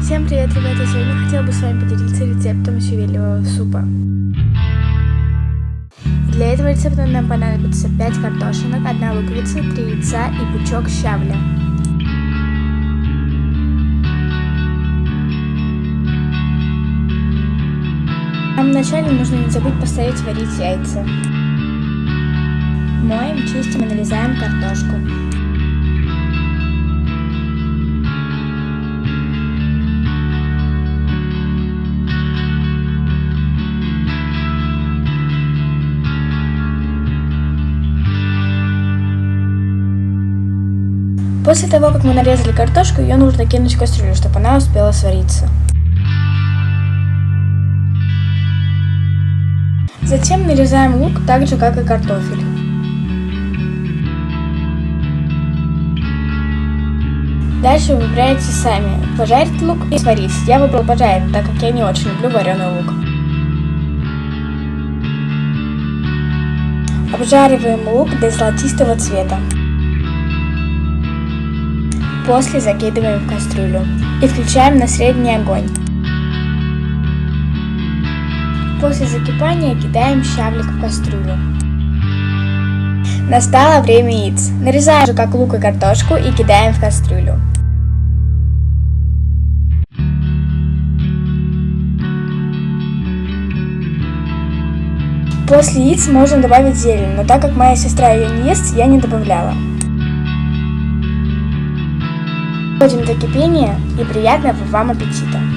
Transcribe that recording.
Всем привет, ребята! Сегодня хотела бы с вами поделиться рецептом щавелевого супа. Для этого рецепта нам понадобится 5 картошинок, 1 луковица, 3 яйца и пучок щавля. Нам вначале нужно не забыть поставить варить яйца. Моем, чистим и нарезаем картошку. После того, как мы нарезали картошку, ее нужно кинуть в кастрюлю, чтобы она успела свариться. Затем нарезаем лук так же, как и картофель. Дальше выбираете сами, пожарить лук и сварить. Я выбрала пожарить, так как я не очень люблю вареный лук. Обжариваем лук до золотистого цвета. После закидываем в кастрюлю и включаем на средний огонь. После закипания кидаем щавлик в кастрюлю. Настало время яиц. Нарезаем же как лук и картошку и кидаем в кастрюлю. После яиц можно добавить зелень, но так как моя сестра ее не ест, я не добавляла. Доводим до кипения и приятного вам аппетита!